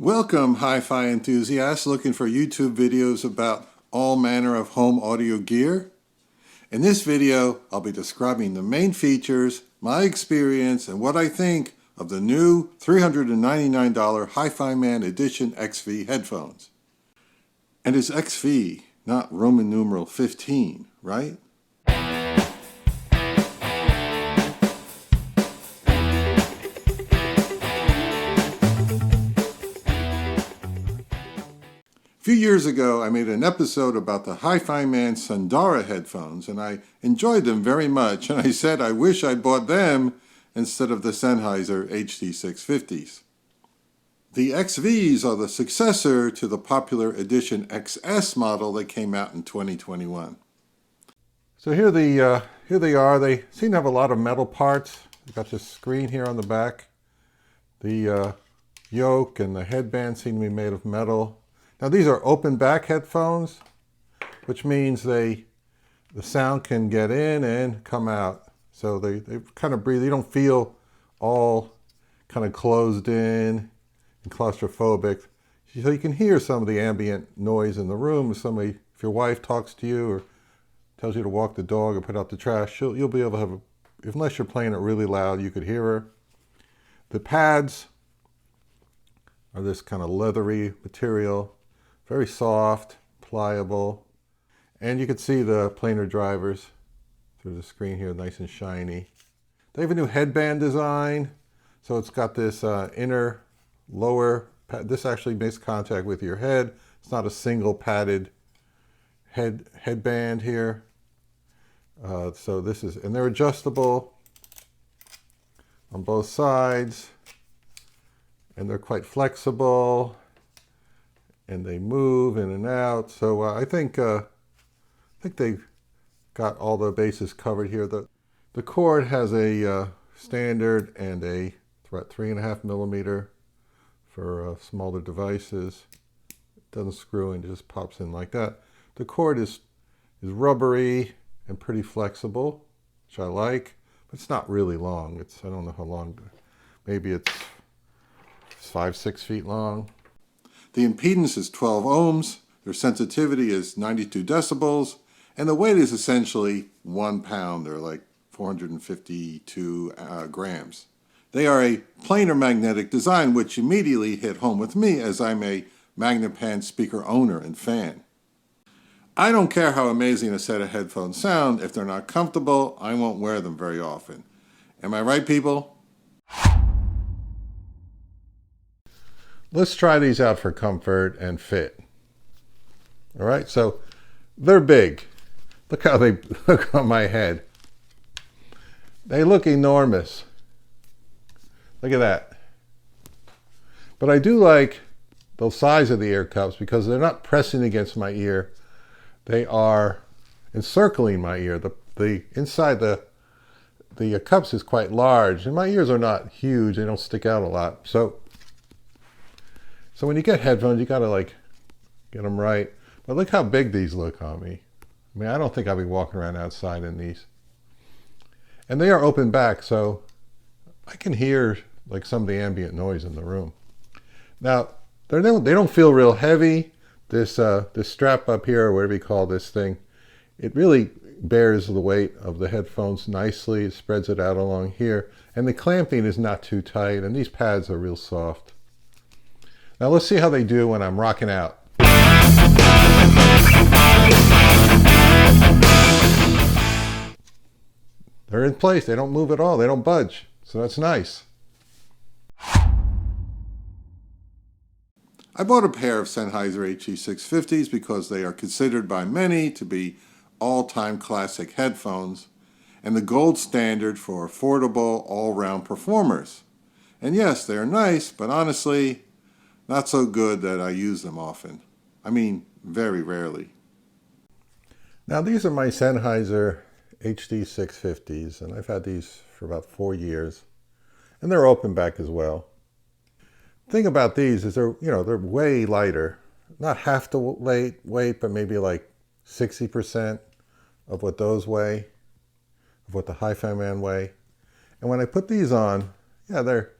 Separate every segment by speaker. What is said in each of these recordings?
Speaker 1: Welcome, hi-fi enthusiasts looking for YouTube videos about all manner of home audio gear. In this video, I'll be describing the main features, my experience, and what I think of the new $399 Hifiman Edition XV headphones. And it's XV, not Roman numeral 15, right? A few years ago, I made an episode about the Hifiman Sundara headphones, and I enjoyed them very much, and I said I wish I'd bought them instead of the Sennheiser HD650s. The XVs are the successor to the popular Edition XS model that came out in 2021. So here they are. They seem to have a lot of metal parts. You've got this screen here on the back. The yoke and the headband seem to be made of metal. Now these are open back headphones, which means the sound can get in and come out. So they kind of breathe. You don't feel all kind of closed in and claustrophobic. So you can hear some of the ambient noise in the room. If your wife talks to you or tells you to walk the dog or put out the trash, you'll be able to have, unless you're playing it really loud, you could hear her. The pads are this kind of leathery material. Very soft, pliable, and you can see the planar drivers through the screen here, nice and shiny. They have a new headband design, so it's got this inner, lower, this actually makes contact with your head. It's not a single padded headband here. So this is, and they're adjustable on both sides, and they're quite flexible. And they move in and out. So I think they've got all the bases covered here. The cord has a standard and a 3.5 millimeter for smaller devices. It doesn't screw in, it just pops in like that. The cord is rubbery and pretty flexible, which I like, but it's not really long. I don't know how long, maybe it's 5-6 feet long. The impedance is 12 ohms, their sensitivity is 92 decibels, and the weight is essentially 1 pound, or like 452 grams. They are a planar magnetic design, which immediately hit home with me as I'm a Magnepan speaker owner and fan. I don't care how amazing a set of headphones sound, if they're not comfortable, I won't wear them very often. Am I right, people? Let's try these out for comfort and fit. All right, so they're big. Look how they look on my head. They look enormous. Look at that. But I do like the size of the ear cups because they're not pressing against my ear. They are encircling my ear. The inside the cups is quite large, and my ears are not huge. They don't stick out a lot. So when you get headphones, you gotta get them right. But look how big these look on me. I mean, I don't think I'll be walking around outside in these. And they are open back, so I can hear like some of the ambient noise in the room. Now, they don't feel real heavy. This strap up here, or whatever you call this thing, it really bears the weight of the headphones nicely. It spreads it out along here. And the clamping is not too tight, and these pads are real soft. Now let's see how they do when I'm rocking out. They're in place, they don't move at all, they don't budge, so that's nice. I bought a pair of Sennheiser HD650s because they are considered by many to be all-time classic headphones and the gold standard for affordable all-round performers. And yes, they're nice, but honestly, not so good that I use them often. I mean, very rarely. Now these are my Sennheiser HD650s, and I've had these for about 4 years. And they're open back as well. The thing about these is they're way lighter. Not half the weight, but maybe like 60% of what those weigh, of what the Hifiman weigh. And when I put these on, yeah, they're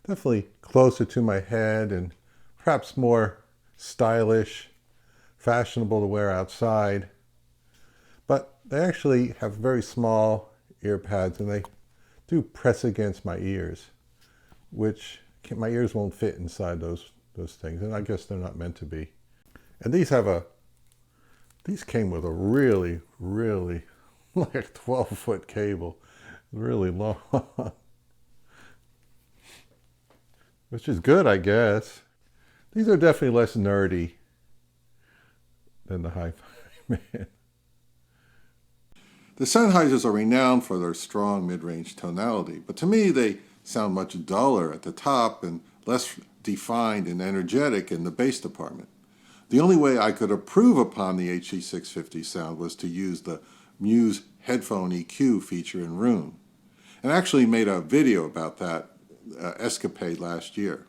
Speaker 1: definitely closer to my head and
Speaker 2: perhaps more stylish, fashionable to wear outside. But they actually have very small ear pads, and they do press against my ears, which my ears won't fit inside those things, and I guess they're not meant to be. And these came with a really, really like 12-foot cable, really long, which is good, I guess. These are definitely less nerdy than the Hifiman.
Speaker 1: The Sennheisers are renowned for their strong mid-range tonality, but to me they sound much duller at the top and less defined and energetic in the bass department. The only way I could improve upon the HD650 sound was to use the Muse Headphone EQ feature in Room, and actually made a video about that escapade last year.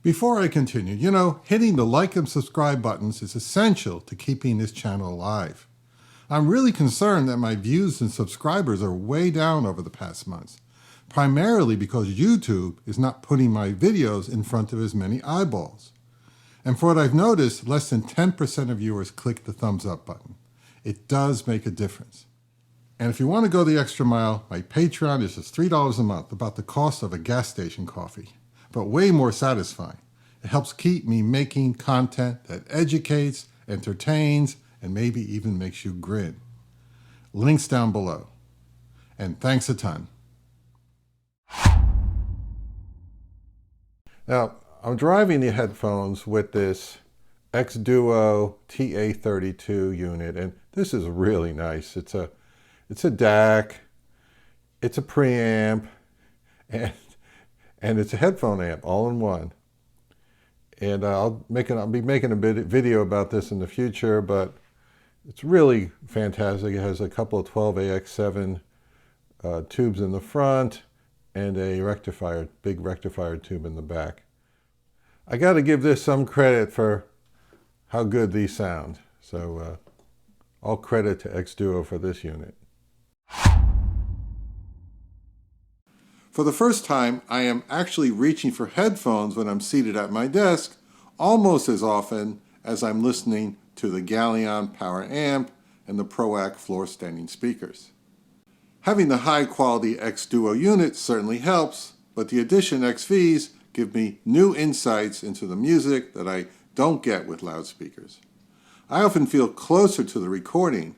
Speaker 1: Before I continue, hitting the like and subscribe buttons is essential to keeping this channel alive. I'm really concerned that my views and subscribers are way down over the past months, primarily because YouTube is not putting my videos in front of as many eyeballs. And for what I've noticed, less than 10% of viewers click the thumbs up button. It does make a difference. And if you want to go the extra mile, my Patreon is just $3 a month, about the cost of a gas station coffee, but way more satisfying. It helps keep me making content that educates, entertains, and maybe even makes you grin. Links down below. And thanks a ton. Now, I'm driving the headphones with this X-Duo TA32 unit, and this is really nice. It's a DAC, it's a preamp, and it's a headphone amp all in one. And I'll be making a video about this in the future, but it's really fantastic. It has a couple of 12AX7 tubes in the front and a big rectifier tube in the back. I got to give this some credit for how good these sound. So all credit to X-Duo for this unit. For the first time, I am actually reaching for headphones when I'm seated at my desk, almost as often as I'm listening to the Galleon Power Amp and the ProAct floor standing speakers. Having the high-quality X-Duo unit certainly helps, but the Edition XVs give me new insights into the music that I don't get with loudspeakers. I often feel closer to the recording.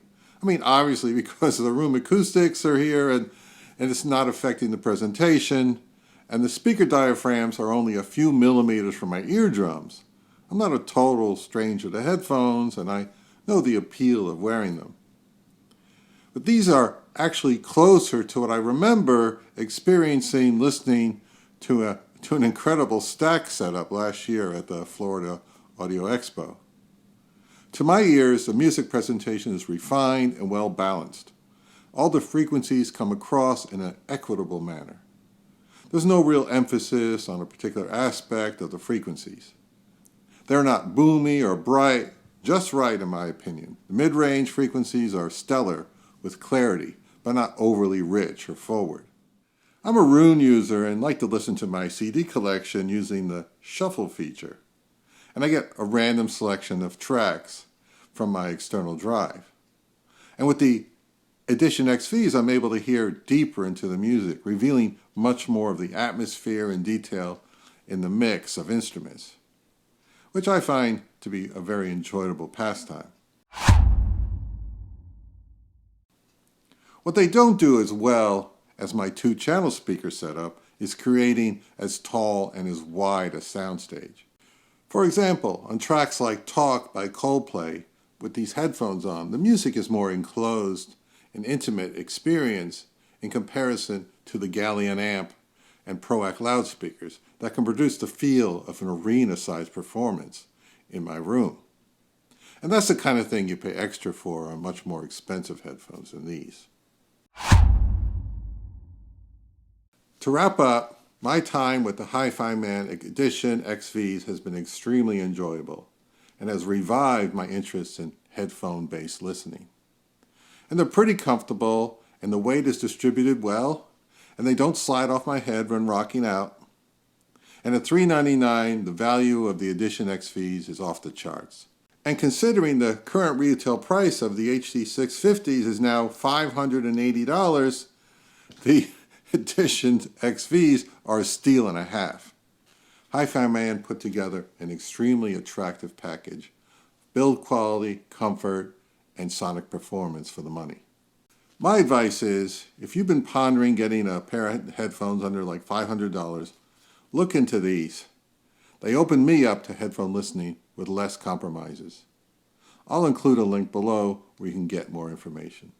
Speaker 1: Obviously because the room acoustics are here and it's not affecting the presentation, and the speaker diaphragms are only a few millimeters from my eardrums. I'm not a total stranger to headphones, and I know the appeal of wearing them. But these are actually closer to what I remember experiencing listening to an incredible stack setup last year at the Florida Audio Expo. To my ears, the music presentation is refined and well balanced. All the frequencies come across in an equitable manner. There's no real emphasis on a particular aspect of the frequencies. They're not boomy or bright, just right in my opinion. The mid-range frequencies are stellar with clarity, but not overly rich or forward. I'm a Roon user and like to listen to my CD collection using the shuffle feature. And I get a random selection of tracks from my external drive. And with the Edition XVs, I'm able to hear deeper into the music, revealing much more of the atmosphere and detail in the mix of instruments, which I find to be a very enjoyable pastime. What they don't do as well as my two-channel speaker setup is creating as tall and as wide a soundstage. For example, on tracks like Talk by Coldplay, with these headphones on, the music is more enclosed, an intimate experience in comparison to the Galleon amp and ProAct loudspeakers that can produce the feel of an arena-sized performance in my room. And that's the kind of thing you pay extra for on much more expensive headphones than these. To wrap up, my time with the Hifiman Edition XVs has been extremely enjoyable and has revived my interest in headphone-based listening. And they're pretty comfortable, and the weight is distributed well, and they don't slide off my head when rocking out. And at $399, the value of the Edition X fees is off the charts. And considering the current retail price of the HD650s is now $580, the Edition XVs are a steal and a half. Hifiman put together an extremely attractive package. Build quality, comfort, and sonic performance for the money. My advice is, if you've been pondering getting a pair of headphones under like $500, look into these. They open me up to headphone listening with less compromises. I'll include a link below where you can get more information.